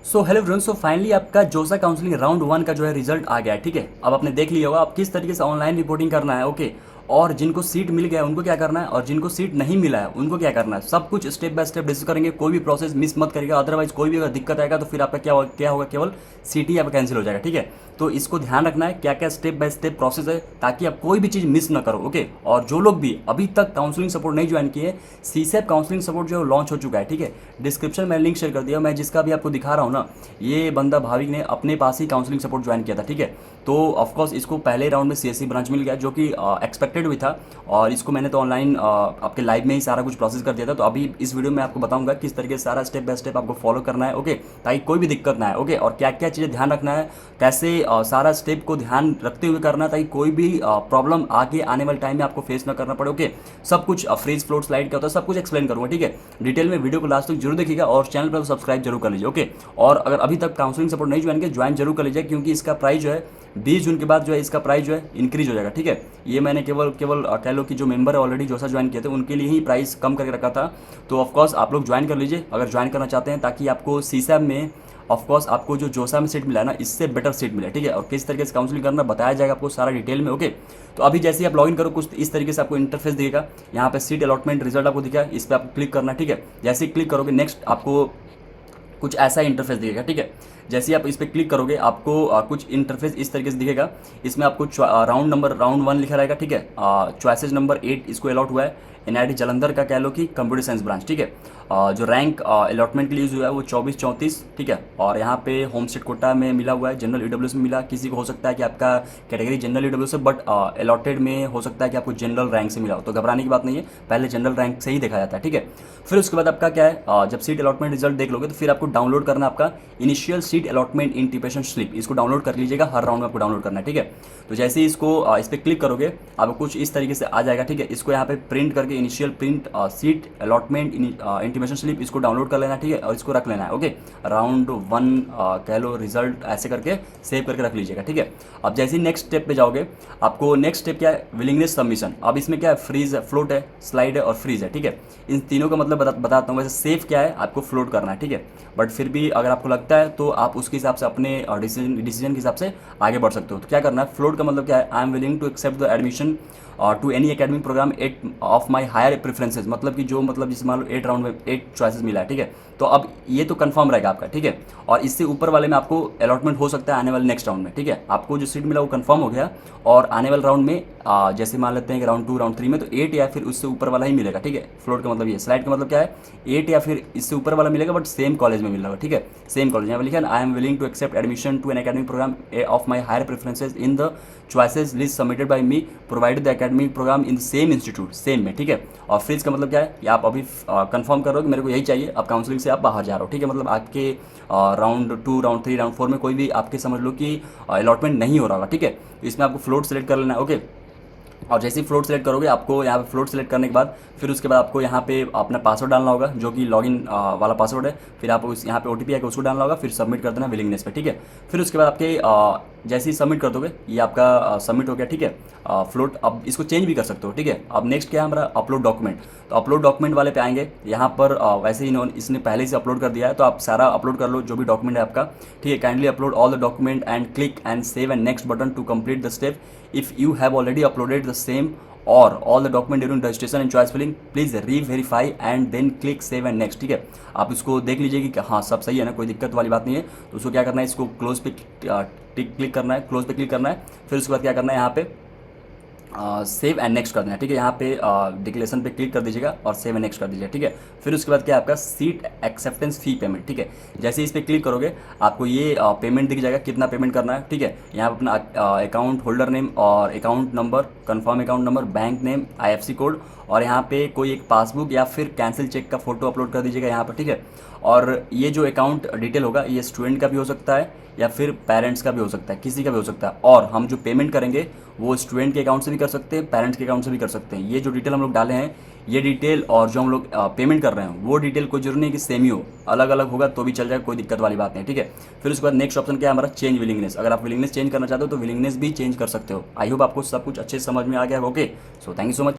So hello friends, so finally आपका जोसा counselling round 1 का जो है रिजल्ट आ गया है। ठीक है, अब आपने देख लिया होगा आप किस तरीके से ऑनलाइन रिपोर्टिंग करना है। ओके, और जिनको सीट मिल गया है उनको क्या करना है और जिनको सीट नहीं मिला है उनको क्या करना है, सब कुछ स्टेप बाय स्टेप डिस्कस करेंगे। कोई भी प्रोसेस मिस मत करेगा, अदरवाइज कोई भी अगर दिक्कत आएगा तो फिर आपका क्या होगा, केवल सीट ही आपका कैंसिल हो जाएगा। ठीक है, तो इसको ध्यान रखना है क्या क्या स्टेप बाय स्टेप प्रोसेस है, ताकि आप कोई भी चीज़ मिस ना करो। ओके, और जो लोग भी अभी तक काउंसलिंग सपोर्ट नहीं ज्वाइन किए, सीसेप काउंसलिंग सपोर्ट जो है लॉन्च हो चुका है। ठीक है, डिस्क्रिप्शन में लिंक शेयर कर दिया, मैं जिसका भी आपको दिखा रहा हूँ ना, ये बंदा भाविक ने अपने पास ही काउंसलिंग सपोर्ट ज्वाइन किया था। ठीक है, तो ऑफकोर्स इसको पहले राउंड में सीएससी ब्रांच मिल गया, जो कि एक्सपेक्टेड भी था। और इसको मैंने तो ऑनलाइन आपके लाइव में ही सारा कुछ प्रोसेस कर दिया था। तो अभी इस वीडियो में आपको बताऊंगा किस तरीके से सारा स्टेप बाय स्टेप आपको फॉलो करना है। ओके, ताकि कोई भी दिक्कत ना है। ओके, और क्या क्या चीज़ें ध्यान रखना है, कैसे सारा स्टेप को ध्यान रखते हुए करना है, ताकि कोई भी प्रॉब्लम आगे आने वाले टाइम में आपको फेस ना करना पड़े। ओके, सब कुछ फ्रीज फ्लोट स्लाइड क्या होता है सब कुछ एक्सप्लेन करूंगा। ठीक है, डिटेल में वीडियो को लास्ट तक जरूर देखिएगा और चैनल पर सब्सक्राइब जरूर कर लीजिए। ओके, और अगर अभी तक काउंसलिंग सपोर्ट नहीं ज्वाइन किया, ज्वाइन जरूर कर लीजिए, क्योंकि इसका प्राइस जो है 20 जून के बाद जो है इसका प्राइस जो है इंक्रीज हो जाएगा। ठीक है, ये मैंने केवल केवल कह लो कि जो मेंबर है ऑलरेडी जोसा ज्वाइन किए थे उनके लिए ही प्राइस कम करके रखा था। तो ऑफकोर्स आप लोग ज्वाइन कर लीजिए अगर ज्वाइन करना चाहते हैं, ताकि आपको सीसैब में ऑफकोर्स आपको जो जोसा में सीट मिला है ना, इससे बेटर सीट मिले। ठीक है, और किस तरीके से काउंसलिंग करना बताया जाएगा आपको सारा डिटेल में। ओके, तो अभी जैसे ही आप लॉगिन करो कुछ इस तरीके से आपको इंटरफेस दिखेगा। यहाँ पे सीट अलॉटमेंट रिजल्ट आपको दिखेगा, इस पर आपको क्लिक करना है। ठीक है, जैसे ही क्लिक करोगे नेक्स्ट आपको कुछ ऐसा इंटरफेस दिखेगा। ठीक है, जैसे ही आप इस पर क्लिक करोगे आपको कुछ इंटरफेस इस तरीके से दिखेगा। इसमें आपको राउंड 1 लिखा रहेगा। ठीक है, चॉइसेस नंबर 8 इसको अलॉट हुआ है एनआईटी जालंधर का, कह लो कि कंप्यूटर साइंस ब्रांच। ठीक है, जो रैंक अलॉटमेंट के लिए यूज हुआ है वो 24-34। ठीक है, और यहाँ पे होम स्टेट कोटा में मिला हुआ है, जनरल ईडब्ल्यूएस में मिला। किसी को हो सकता है कि आपका कैटेगरी जनरल ईडब्ल्यूएस है, बट अलॉटेड में हो सकता है कि आपको जनरल रैंक से मिला हो, तो घबराने की बात नहीं है, पहले जनरल रैंक से ही देखा जाता है। ठीक है, फिर उसके बाद आपका क्या है, जब सीट अलॉटमेंट रिजल्ट देख लोगे तो फिर आपको डाउनलोड करना आपका initial seat allotment intimation slip, इसको डाउनलोड कर लीजिएगा, हर राउंड में आपको डाउनलोड करना है। ठीक है, तो जैसे ही इसको इस पर क्लिक करोगे आपको कुछ इस तरीके से आ जाएगा। ठीक है, इसको यहाँ पे प्रिंट करके initial print seat allotment intimation slip इसको डाउनलोड कर लेना है। ठीक है, और इसको रख लेना है। ओके, राउंड 1 कह लो रिजल्ट ऐसे करके सेव करके रख लीजिएगा। ठीक है, अब जैसे ही नेक्स्ट स्टेप पे जाओगे आपको नेक्स्ट स्टेप क्या है, विलिंगनेस सबमिशन। अब इसमें क्या है, फ्रीज है, फ्लोट है, स्लाइड है और फ्रीज है। ठीक है, इन तीनों का मतलब बताता हूँ। वैसे सेफ क्या है, आपको फ्लोट करना है। ठीक है, बट फिर भी अगर आपको लगता है तो आप उसके हिसाब से अपने डिसीजन के हिसाब से आगे बढ़ सकते हो। तो क्या करना है, फ्लोट का मतलब क्या है, I am willing to accept the admission to any academic program 8 of my higher preferences, मतलब कि जो मतलब जिस मान लो 8 राउंड में 8 चॉइसेस मिला है। ठीक है, तो अब ये तो कंफर्म रहेगा आपका। ठीक है, और इससे ऊपर वाले में आपको अलॉटमेंट हो सकता है आने वाले नेक्स्ट राउंड में। ठीक है, आपको जो सीट मिला वो कंफर्म हो गया, और आने वाले राउंड में जैसे मान लेते हैं कि राउंड 2 राउंड 3 में तो 8 या फिर उससे ऊपर वाला ही मिलेगा। ठीक है, फ्लोट का मतलब ये, स्लाइड का मतलब क्या है, 8 या फिर इससे ऊपर वाला मिलेगा बट सेम कॉलेज में मिल रहा है। ठीक है, सेम कॉलेज, यहाँ पर लिखा है I am willing to accept admission to an academic program of my higher preferences in the choices list submitted by me provided the academic program in the same institute, same में। ठीक है, और freeze का मतलब क्या है, या आप अभी कंफर्म करो कि मेरे को यही चाहिए, अब काउंसलिंग से आप बाहर जा रहे हो। ठीक है, मतलब आपके राउंड 2 राउंड 3 राउंड 4 में कोई भी आपके समझ लो कि अलॉटमेंट नहीं हो रहा होगा। ठीक है, इसमें आपको फ्लोट सेलेक्ट कर लेना है। ओके, और जैसे ही फ्लोट सेलेक्ट करोगे आपको यहाँ पे फ्लोट सेलेक्ट करने के बाद फिर उसके बाद आपको यहाँ पे अपना पासवर्ड डालना होगा, जो कि लॉगिन वाला पासवर्ड है। फिर आप उस यहाँ पे ओटीपी आएगा उसको डालना होगा, फिर सबमिट कर देना विलिंगनेस पे। ठीक है, फिर उसके बाद आपके जैसे ही सबमिट कर दोगे ये आपका सबमिट हो गया। ठीक है, फ्लोट अब इसको चेंज भी कर सकते हो। ठीक है, अब नेक्स्ट क्या है हमारा, अपलोड डॉक्यूमेंट। तो अपलोड डॉक्यूमेंट वाले पे आएंगे, यहाँ पर वैसे ही इसने पहले से अपलोड कर दिया है, तो आप सारा अपलोड कर लो जो भी डॉक्यूमेंट है आपका। ठीक है, kindly upload all the document and click and save and next button to complete the step. If you have already uploaded the same और all the document during registration and choice filling please re-verify and then click save and next. ठीक है, आप इसको देख लीजिए कि हाँ सब सही है ना, कोई दिक्कत वाली बात नहीं है। तो उसको क्या करना है, इसको क्लोज पे क्लिक करना है, क्लोज पे क्लिक करना है। फिर उसके बाद क्या करना है, यहाँ पे सेव एंड नेक्स्ट कर देना है। ठीक है, यहाँ पे डिक्लेरेशन पे क्लिक कर दीजिएगा और सेव एंड नेक्स्ट कर दीजिएगा। ठीक है, फिर उसके बाद क्या है आपका सीट एक्सेप्टेंस फी पेमेंट। ठीक है, जैसे इस पर क्लिक करोगे आपको ये पेमेंट दिख जाएगा, कितना पेमेंट करना है। ठीक है, यहाँ पे अपना अकाउंट होल्डर नेम और account number, confirm account number, bank name, IFC code, और यहाँ पे कोई एक पासबुक या फिर कैंसिल चेक का फोटो अपलोड कर दीजिएगा यहाँ पर। ठीक है, और ये जो अकाउंट डिटेल होगा ये स्टूडेंट का भी हो सकता है या फिर पेरेंट्स का भी हो सकता है, किसी का भी हो सकता है। और हम जो पेमेंट करेंगे वो स्टूडेंट के अकाउंट से भी कर सकते हैं, पेरेंट्स के अकाउंट से भी कर सकते हैं। ये जो डिटेल हम लोग डाले हैं ये डिटेल और जो हम लोग पेमेंट कर रहे हैं वो डिटेल कोई जरूरी नहीं कि सेम ही हो, अलग अलग होगा तो भी चल जाएगा, कोई दिक्कत वाली बात नहीं। ठीक है, फिर उसके बाद नेक्स्ट ऑप्शन क्या है हमारा, चेंज विलिंगनेस। अगर आप विलिंगनेस चेंज करना चाहते हो तो विलिंगनेस भी चेंज कर सकते हो। आई होप आपको सब कुछ अच्छे से समझ में आ गया। Okay, so thank you so much.